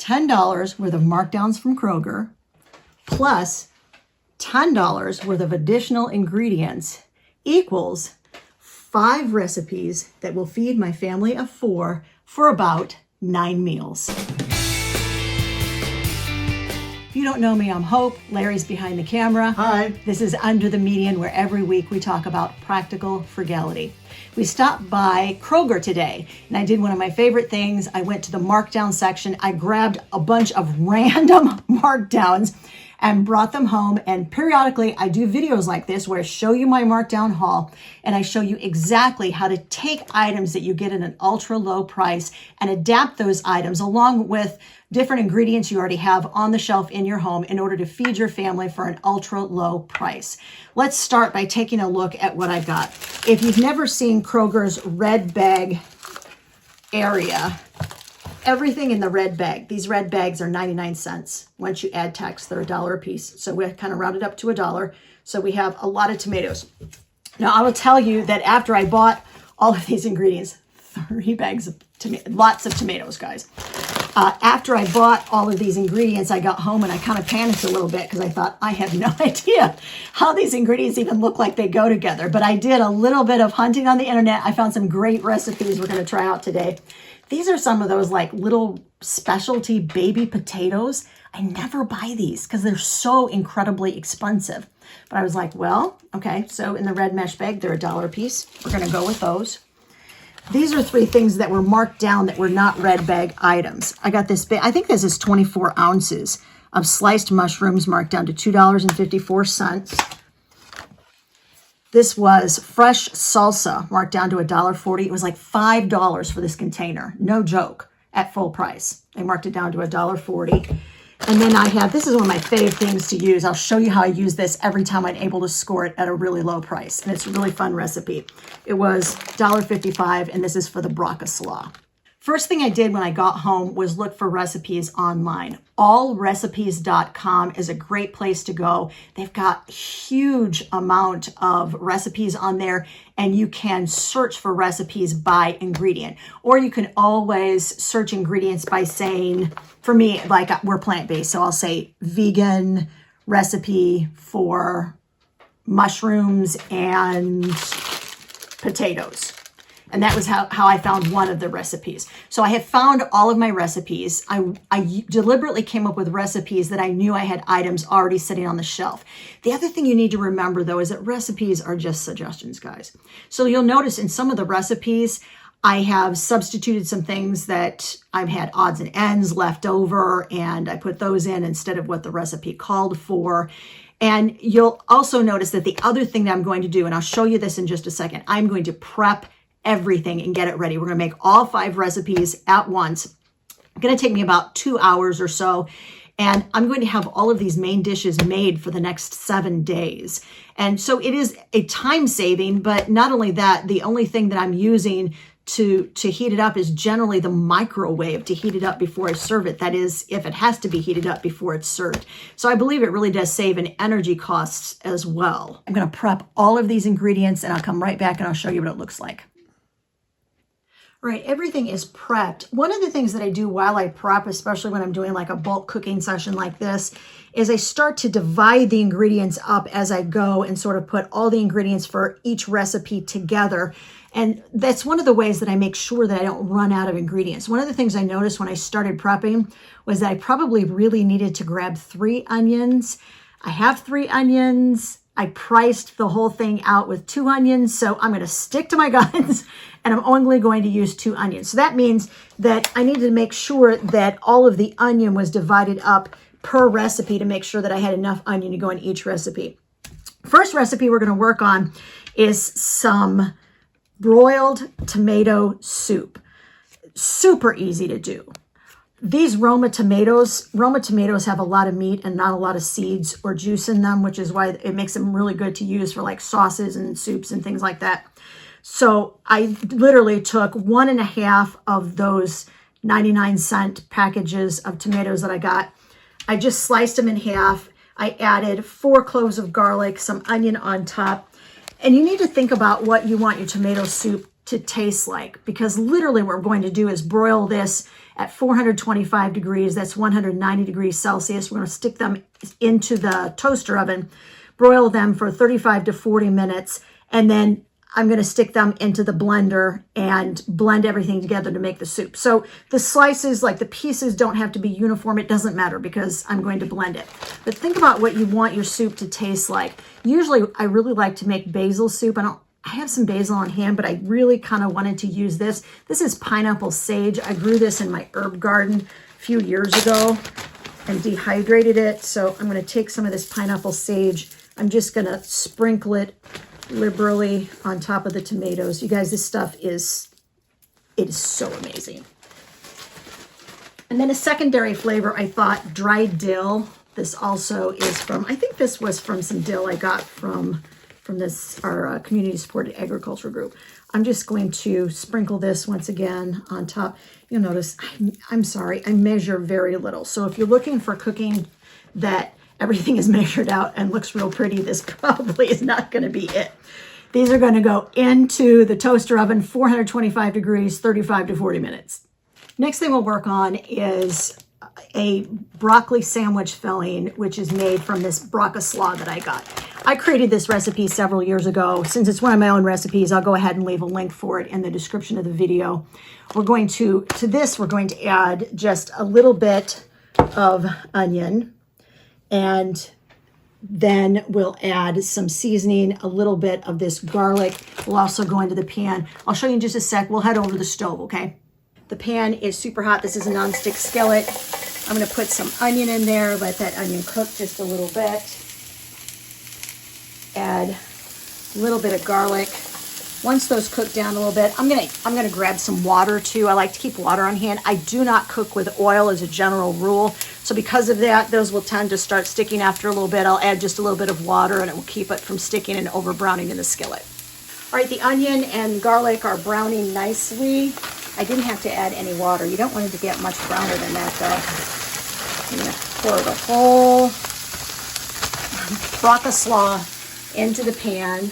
$10 worth of markdowns from Kroger, plus $10 worth of additional ingredients equals 5 recipes that will feed my family of 4 for about 9 meals. If you don't know me, I'm Hope. Larry's behind the camera. Hi. This is Under the Median, where every week we talk about practical frugality. We stopped by Kroger today, and I did one of my favorite things. I went to the markdown section. I grabbed a bunch of random markdowns and brought them home. And periodically I do videos like this where I show you my markdown haul and I show you exactly how to take items that you get at an ultra low price and adapt those items along with different ingredients you already have on the shelf in your home in order to feed your family for an ultra low price. Let's start by taking a look at what I got. If you've never seen Kroger's red bag area, everything in the red bag, these red bags are 99 cents. Once you add tax, they're $1 a piece. So we kind of rounded up to $1. So we have a lot of tomatoes. Now I will tell you that after I bought all of these ingredients, 3 bags of lots of tomatoes, guys. After I bought all of these ingredients, I got home and I kind of panicked a little bit because I thought I have no idea how these ingredients even look like they go together. But I did a little bit of hunting on the internet. I found some great recipes we're going to try out today. These are some of those like little specialty baby potatoes. I never buy these because they're so incredibly expensive. But I was like, well, okay, so in the red mesh bag, they're $1 a piece. We're going to go with those. These are 3 things that were marked down that were not red bag items. I got this big, I think this is 24 ounces of sliced mushrooms marked down to $2.54. This was fresh salsa marked down to $1.40. It was like $5 for this container. No joke, at full price. They marked it down to $1.40. And then I have, this is one of my favorite things to use. I'll show you how I use this every time I'm able to score it at a really low price. And it's a really fun recipe. It was $1.55, and this is for the braca slaw. First thing I did when I got home was look for recipes online. Allrecipes.com is a great place to go. They've got huge amount of recipes on there, and you can search for recipes by ingredient. Or you can always search ingredients by saying, for me, like we're plant-based, so I'll say vegan recipe for mushrooms and potatoes. And that was how I found one of the recipes. So I have found all of my recipes. I deliberately came up with recipes that I knew I had items already sitting on the shelf. The other thing you need to remember, though, is that recipes are just suggestions, guys. So you'll notice in some of the recipes, I have substituted some things that I've had odds and ends left over, and I put those in instead of what the recipe called for. And you'll also notice that the other thing that I'm going to do, and I'll show you this in just a second, I'm going to prep everything and get it ready. We're going to make all 5 recipes at once. It's going to take me about 2 hours or so. And I'm going to have all of these main dishes made for the next 7 days. And so it is a time saving, but not only that, the only thing that I'm using to heat it up is generally the microwave to heat it up before I serve it. That is, if it has to be heated up before it's served. So I believe it really does save in energy costs as well. I'm going to prep all of these ingredients and I'll come right back and I'll show you what it looks like. Right, everything is prepped. One of the things that I do while I prep, especially when I'm doing like a bulk cooking session like this, is I start to divide the ingredients up as I go and sort of put all the ingredients for each recipe together. And that's one of the ways that I make sure that I don't run out of ingredients. One of the things I noticed when I started prepping was that I probably really needed to grab 3 onions. I have 3 onions. I priced the whole thing out with 2 onions, so I'm going to stick to my guns, and I'm only going to use 2 onions. So that means that I needed to make sure that all of the onion was divided up per recipe to make sure that I had enough onion to go in each recipe. First recipe we're going to work on is some broiled tomato soup. Super easy to do. These Roma tomatoes have a lot of meat and not a lot of seeds or juice in them, which is why it makes them really good to use for like sauces and soups and things like that. So I literally took 1.5 of those 99-cent packages of tomatoes that I got. I just sliced them in half. I added 4 cloves of garlic, some onion on top. And you need to think about what you want your tomato soup to taste like, because literally what we're going to do is broil this at 425 degrees. That's 190 degrees Celsius. We're going to stick them into the toaster oven, broil them for 35 to 40 minutes, and then I'm going to stick them into the blender and blend everything together to make the soup. So the slices, like the pieces, don't have to be uniform. It doesn't matter because I'm going to blend it. But think about what you want your soup to taste like. Usually I really like to make basil soup. I have some basil on hand, but I really kind of wanted to use this. This is pineapple sage. I grew this in my herb garden a few years ago and dehydrated it. So I'm going to take some of this pineapple sage. I'm just going to sprinkle it liberally on top of the tomatoes. You guys, this stuff is so amazing. And then a secondary flavor, I thought dried dill. This also is from, I think this was from some dill I got from this, our community supported agriculture group. I'm just going to sprinkle this once again on top. You'll notice, I'm sorry, I measure very little. So if you're looking for cooking that everything is measured out and looks real pretty, this probably is not going to be it. These are going to go into the toaster oven, 425 degrees, 35 to 40 minutes. Next thing we'll work on is a broccoli sandwich filling, which is made from this broccoslaw that I got. I created this recipe several years ago. Since it's one of my own recipes, I'll go ahead and leave a link for it in the description of the video. We're going to add just a little bit of onion, and then we'll add some seasoning, a little bit of this garlic. We'll also go into the pan. I'll show you in just a sec. We'll head over to the stove, okay? The pan is super hot. This is a nonstick skillet. I'm going to put some onion in there, let that onion cook just a little bit. Add a little bit of garlic. Once those cook down a little bit, I'm gonna grab some water too. I like to keep water on hand. I do not cook with oil as a general rule. So because of that, those will tend to start sticking after a little bit. I'll add just a little bit of water and it will keep it from sticking and over browning in the skillet. All right, the onion and garlic are browning nicely. I didn't have to add any water. You don't want it to get much browner than that though. I'm gonna pour the whole broccoslaw into the pan.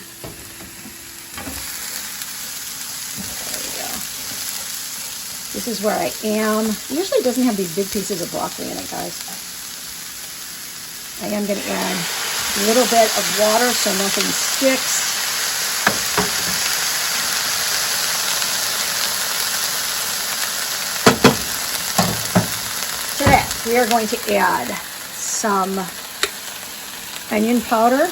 This is where I am. It usually doesn't have these big pieces of broccoli in it, guys. I am going to add a little bit of water so nothing sticks. To that, we are going to add some onion powder,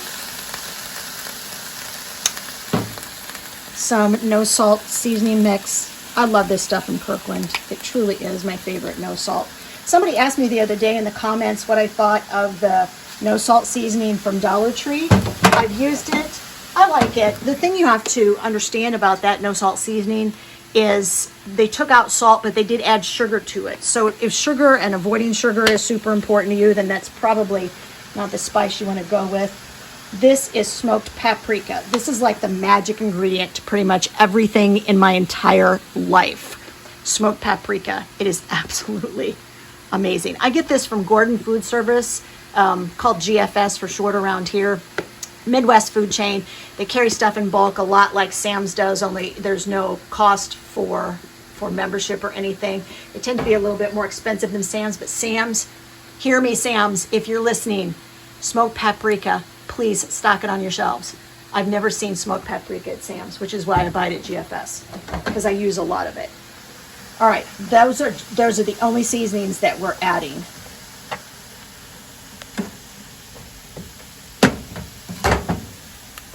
some no salt seasoning mix. I love this stuff from Kirkland. It truly is my favorite no salt. Somebody asked me the other day in the comments what I thought of the no salt seasoning from Dollar Tree. I've used it. I like it. The thing you have to understand about that no salt seasoning is they took out salt, but they did add sugar to it. So if sugar and avoiding sugar is super important to you, then that's probably not the spice you want to go with. This is smoked paprika. This is like the magic ingredient to pretty much everything in my entire life. Smoked paprika. It is absolutely amazing. I get this from Gordon Food Service, called GFS for short around here. Midwest food chain. They carry stuff in bulk a lot like Sam's does, only there's no cost for membership or anything. They tend to be a little bit more expensive than Sam's, but Sam's, hear me Sam's, if you're listening, smoked paprika, please stock it on your shelves. I've never seen smoked paprika at Sam's, which is why I buy it at GFS, because I use a lot of it. All right, those are the only seasonings that we're adding.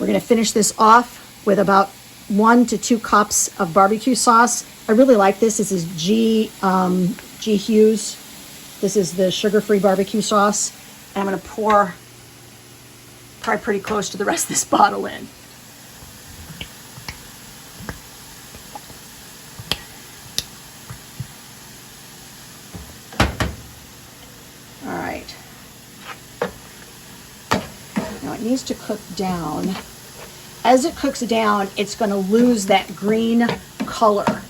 We're going to finish this off with about 1 to 2 cups of barbecue sauce. I really like this. This is G. Hughes. This is the sugar-free barbecue sauce. And I'm going to pour probably pretty close to the rest of this bottle in. All right. Now it needs to cook down. As it cooks down, it's going to lose that green color.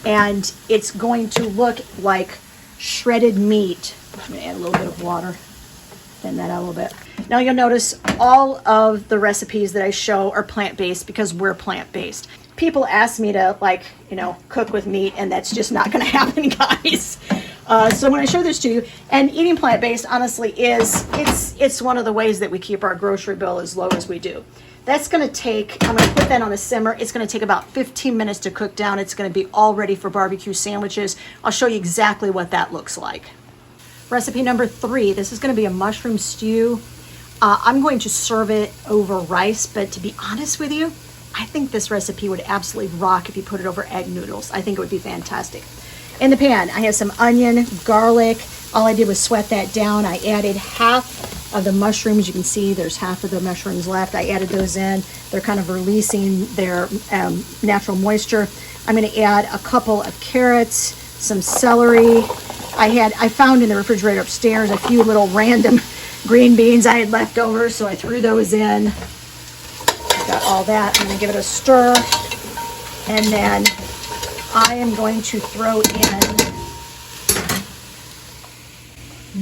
And it's going to look like shredded meat. I'm going to add a little bit of water. Thin that out a little bit. Now you'll notice all of the recipes that I show are plant-based because we're plant-based. people ask me to, like, you know, cook with meat, and that's just not going to happen, guys. So when I show this to you, and eating plant-based, honestly, it's one of the ways that we keep our grocery bill as low as we do. That's going to take, I'm going to put that on a simmer. It's going to take about 15 minutes to cook down. It's going to be all ready for barbecue sandwiches. I'll show you exactly what that looks like. Recipe number 3, this is going to be a mushroom stew. I'm going to serve it over rice, but to be honest with you, I think this recipe would absolutely rock if you put it over egg noodles. I think it would be fantastic. In the pan, I have some onion, garlic. All I did was sweat that down. I added half of the mushrooms. You can see there's half of the mushrooms left. I added those in. They're kind of releasing their natural moisture. I'm going to add a couple of carrots, some celery. I found in the refrigerator upstairs a few little random green beans I had left over, so I threw those in. Got all that. I'm going to give it a stir, and then I am going to throw in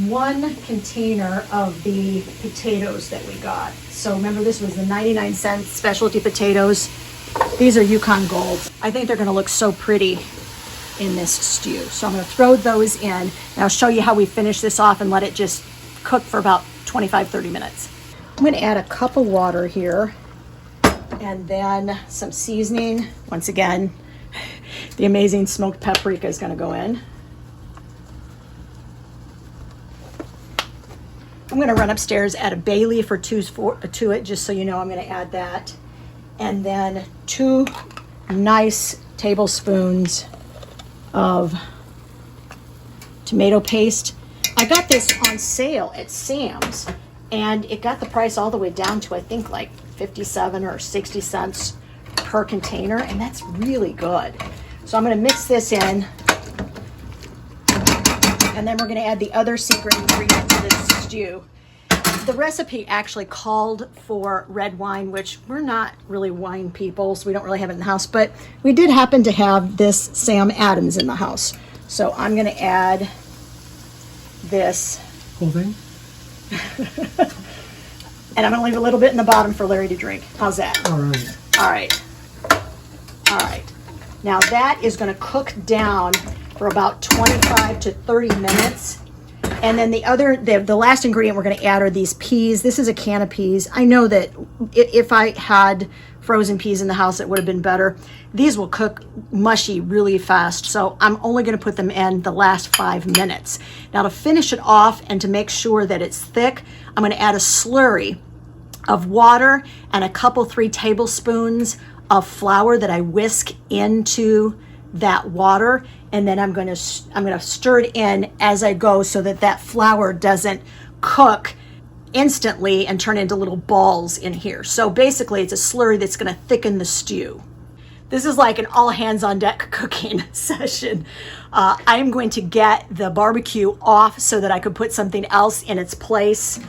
1 container of the potatoes that we got. So remember, this was the 99-cent specialty potatoes. These are Yukon Golds. I think they're going to look so pretty in this stew. So I'm going to throw those in, and I'll show you how we finish this off and let it just cook for about 25-30 minutes. I'm going to add a cup of water here, and then some seasoning. Once again, the amazing smoked paprika is going to go in. I'm going to run upstairs, add a bay leaf or 2 to it, just so you know I'm going to add that. And then 2 nice tablespoons of tomato paste. I got this on sale at Sam's, and it got the price all the way down to, I think, like 57 or 60 cents per container, and that's really good. So I'm going to mix this in, and then we're going to add the other secret ingredient to this stew. The recipe actually called for red wine, which we're not really wine people, so we don't really have it in the house, but we did happen to have this Sam Adams in the house. So I'm going to add this. Whole thing? And I'm going to leave a little bit in the bottom for Larry to drink. How's that? All right. All right. All right. Now that is going to cook down for about 25 to 30 minutes. And then the last ingredient we're going to add are these peas. This is a can of peas. I know that if I had frozen peas in the house, it would have been better. These will cook mushy really fast, so I'm only going to put them in the last 5 minutes. Now, to finish it off and to make sure that it's thick, I'm going to add a slurry of water and a couple 3 tablespoons of flour that I whisk into that water, and then I'm going to stir it in as I go so that that flour doesn't cook instantly and turn into little balls in here. So basically it's a slurry that's going to thicken the stew. This is like an all hands on deck cooking session. I'm going to get the barbecue off so that I could put something else in its place.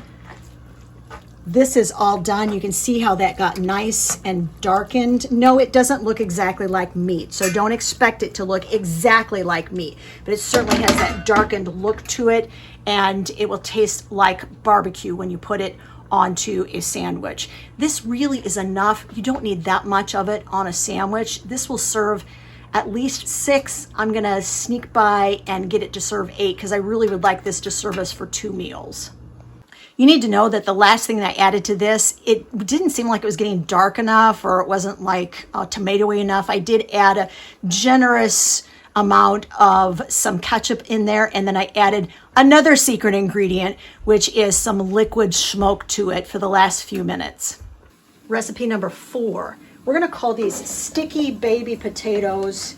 This is all done. You can see how that got nice and darkened. No, it doesn't look exactly like meat, so don't expect it to look exactly like meat, but it certainly has that darkened look to it, and it will taste like barbecue when you put it onto a sandwich. This really is enough. You don't need that much of it on a sandwich. This will serve at least 6. I'm gonna sneak by and get it to serve 8 because I really would like this to serve us for 2 meals. You need to know that the last thing that I added to this, it didn't seem like it was getting dark enough, or it wasn't like tomatoey enough. I did add a generous amount of some ketchup in there, and then I added another secret ingredient, which is some liquid smoke to it for the last few minutes. Recipe number 4. We're going to call these sticky baby potatoes,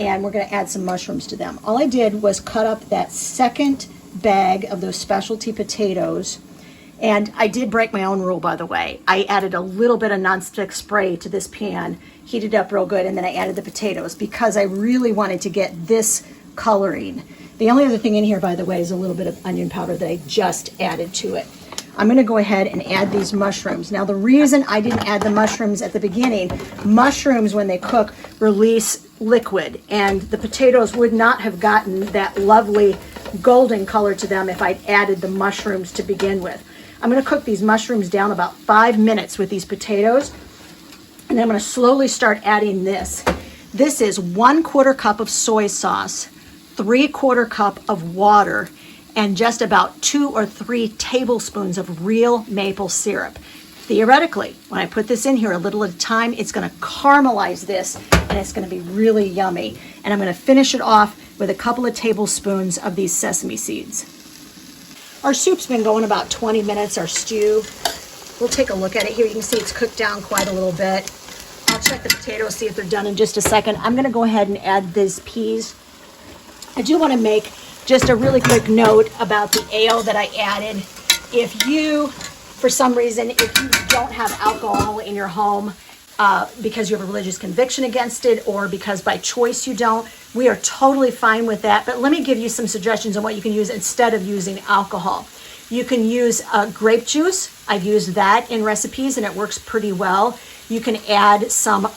and we're going to add some mushrooms to them. All I did was cut up that second bag of those specialty potatoes. And I did break my own rule, by the way. I added a little bit of nonstick spray to this pan, heated up real good, and then I added the potatoes because I really wanted to get this coloring. The only other thing in here, by the way, is a little bit of onion powder that I just added to it. I'm going to go ahead and add these mushrooms. Now, the reason I didn't add the mushrooms at the beginning, mushrooms, when they cook, release liquid, and the potatoes would not have gotten that lovely golden color to them if I'd added the mushrooms to begin with. I'm going to cook these mushrooms down about 5 minutes with these potatoes, And then I'm going to slowly start adding this. This is 1/4 cup of soy sauce, 3/4 cup of water, and just about 2 or 3 tablespoons of real maple syrup. Theoretically, when I put this in here a little at a time, it's going to caramelize this and it's going to be really yummy. And I'm going to finish it off with a couple of tablespoons of these sesame seeds. Our soup's been going about 20 minutes, our stew. We'll take a look at it here. You can see it's cooked down quite a little bit. I'll check the potatoes, see if they're done in just a second. I'm going to go ahead and add these peas. I do want to make just a really quick note about the ale that I added. If you, for some reason, if you don't have alcohol in your home because you have a religious conviction against it or because by choice you don't, we are totally fine with that. But let me give you some suggestions on what you can use instead of using alcohol. You can use grape juice. I've used that in recipes and it works pretty well. You can add some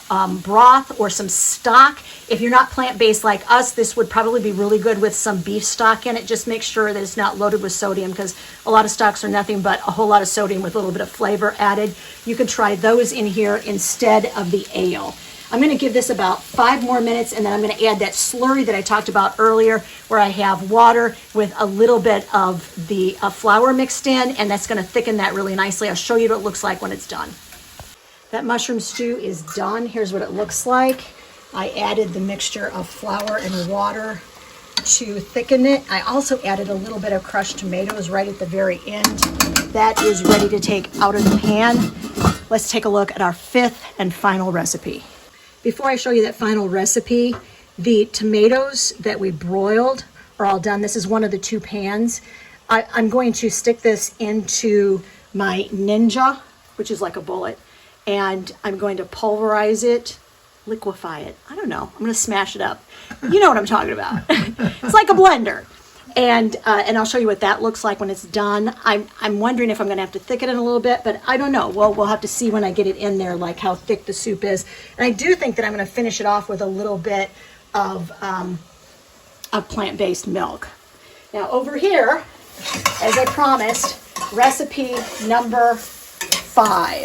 broth or some stock. If you're not plant-based like us, this would probably be really good with some beef stock in it. Just make sure that it's not loaded with sodium because a lot of stocks are nothing but a whole lot of sodium with a little bit of flavor added. You can try those in here instead of the ale. I'm going to give this about 5 more minutes and then I'm going to add that slurry that I talked about earlier where I have water with a little bit of the flour mixed in, and that's going to thicken that really nicely. I'll show you what it looks like when it's done. That mushroom stew is done. Here's what it looks like. I added the mixture of flour and water to thicken it. I also added a little bit of crushed tomatoes right at the very end. That is ready to take out of the pan. Let's take a look at our 5th and final recipe. Before I show you that final recipe, the tomatoes that we broiled are all done. This is one of the 2 pans. I'm going to stick this into my Ninja, which is like a bullet, and I'm going to pulverize it, liquefy it. I don't know. I'm going to smash it up. You know what I'm talking about. It's like a blender. And I'll show you what that looks like when it's done. I'm wondering if I'm going to have to thicken it a little bit, but I don't know. Well, we'll have to see when I get it in there, like how thick the soup is. And I do think that I'm going to finish it off with a little bit of plant-based milk. Now over here, as I promised, recipe number 5.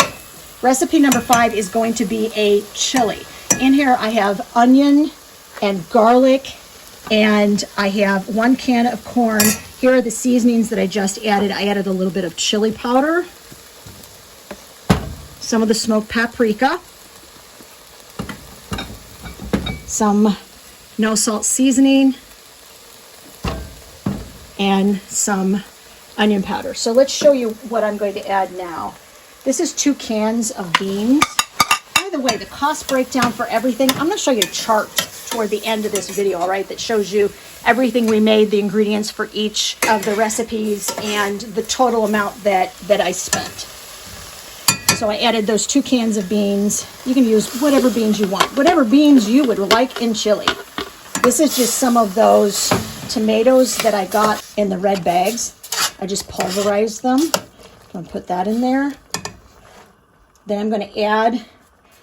Recipe number 5 is going to be a chili. In here I have onion and garlic, and I have 1 can of corn. Here are the seasonings that I just added. I added a little bit of chili powder, some of the smoked paprika, some no salt seasoning, and some onion powder. So let's show you what I'm going to add now. This is 2 cans of beans. By the way, the cost breakdown for everything, I'm going to show you a chart toward the end of this video, all right, that shows you everything we made, the ingredients for each of the recipes, and the total amount that I spent. So I added those 2 cans of beans. You can use whatever beans you want, whatever beans you would like in chili. This is just some of those tomatoes that I got in the red bags. I just pulverized them. I'm going to put that in there. Then I'm going to add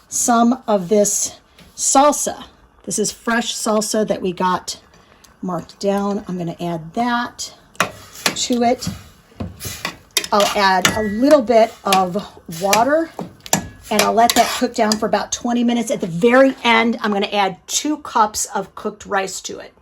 some of this salsa. This is fresh salsa that we got marked down. I'm going to add that to it. I'll add a little bit of water and I'll let that cook down for about 20 minutes. At the very end, I'm going to add 2 cups of cooked rice to it.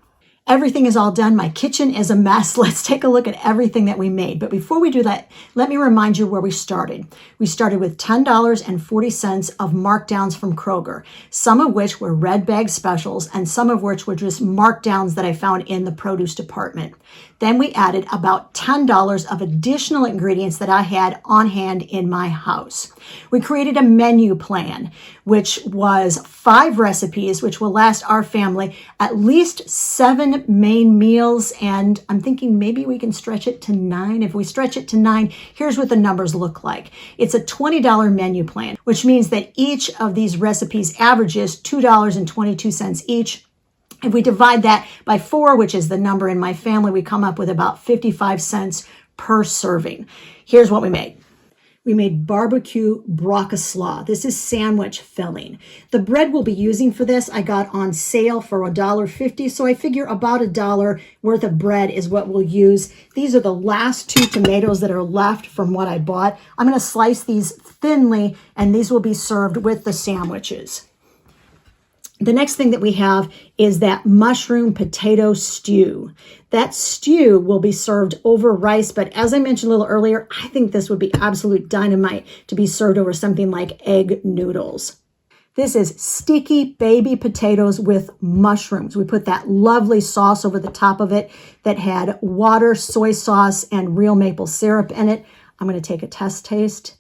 Everything is all done. My kitchen is a mess. Let's take a look at everything that we made. But before we do that, let me remind you where we started. We started with $10.40 of markdowns from Kroger, some of which were red bag specials and some of which were just markdowns that I found in the produce department. Then we added about $10 of additional ingredients that I had on hand in my house. We created a menu plan, which was 5 recipes, which will last our family at least 7 main meals. And I'm thinking maybe we can stretch it to 9. If we stretch it to 9, here's what the numbers look like. It's a $20 menu plan, which means that each of these recipes averages $2.22 each. If we divide that by 4, which is the number in my family, we come up with about 55 cents per serving. Here's what we made. we made barbecue broccoslaw. This is sandwich filling. The bread we'll be using for this, I got on sale for $1.50, so I figure about $1 worth of bread is what we'll use. These are the last 2 tomatoes that are left from what I bought. I'm going to slice these thinly, and these will be served with the sandwiches. The next thing that we have is that mushroom potato stew. That stew will be served over rice, but as I mentioned a little earlier, I think this would be absolute dynamite to be served over something like egg noodles. This is sticky baby potatoes with mushrooms. We put that lovely sauce over the top of it that had water, soy sauce, and real maple syrup in it. I'm going to take a test taste.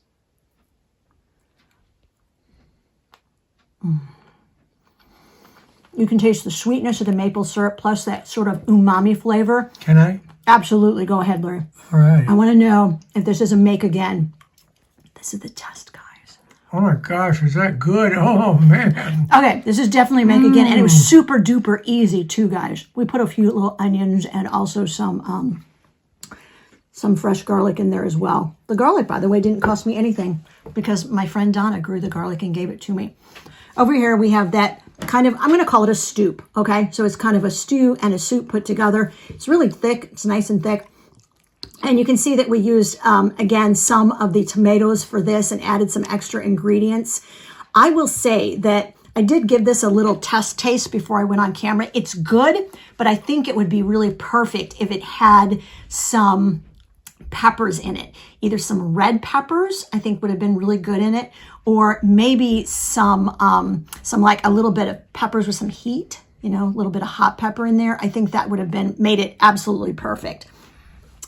You can taste the sweetness of the maple syrup plus that sort of umami flavor. Can I? Absolutely. Go ahead, Larry. All right. I want to know if this is a make again. This is the test, guys. Oh my gosh, is that good? Oh man. Okay, this is definitely make again, and it was super duper easy too, guys. We put a few little onions and also some fresh garlic in there as well. The garlic, by the way, didn't cost me anything because my friend Donna grew the garlic and gave it to me. Over here, we have that kind of, I'm going to call it a stoop, okay? So it's kind of a stew and a soup put together. It's really thick. It's nice and thick. And you can see that we used, again, some of the tomatoes for this and added some extra ingredients. I will say that I did give this a little test taste before I went on camera. It's good, but I think it would be really perfect if it had some peppers in it. Either some red peppers, I think would have been really good in it, or maybe some like a little bit of peppers with some heat, you know, a little bit of hot pepper in there. I think that would have made it absolutely perfect.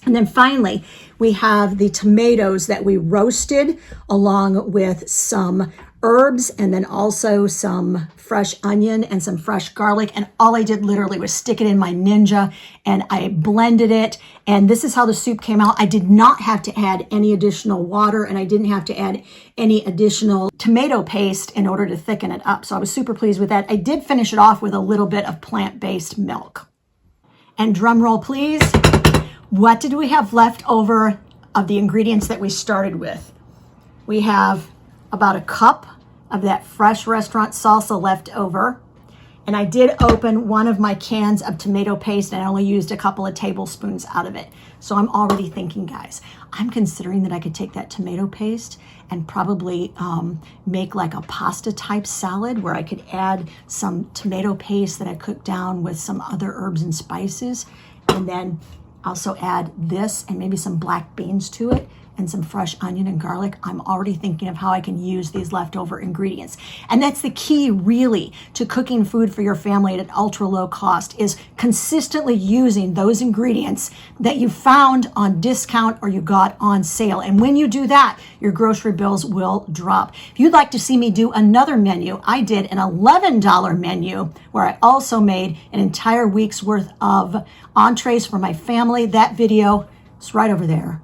And then finally, we have the tomatoes that we roasted along with some herbs and then also some fresh onion and some fresh garlic. And all I did literally was stick it in my Ninja and I blended it. And this is how the soup came out. I did not have to add any additional water and I didn't have to add any additional tomato paste in order to thicken it up. So I was super pleased with that. I did finish it off with a little bit of plant-based milk. And drum roll, please. What did we have left over of the ingredients that we started with? We have about a cup of that fresh restaurant salsa left over. And I did open one of my cans of tomato paste and I only used a couple of tablespoons out of it. So I'm already thinking, guys, I'm considering that I could take that tomato paste and probably make like a pasta type salad where I could add some tomato paste that I cooked down with some other herbs and spices. And then also add this and maybe some black beans to it and some fresh onion and garlic. I'm already thinking of how I can use these leftover ingredients. And that's the key really to cooking food for your family at an ultra low cost is consistently using those ingredients that you found on discount or you got on sale. And when you do that, your grocery bills will drop. If you'd like to see me do another menu, I did an $11 menu where I also made an entire week's worth of entrees for my family. That video is right over there.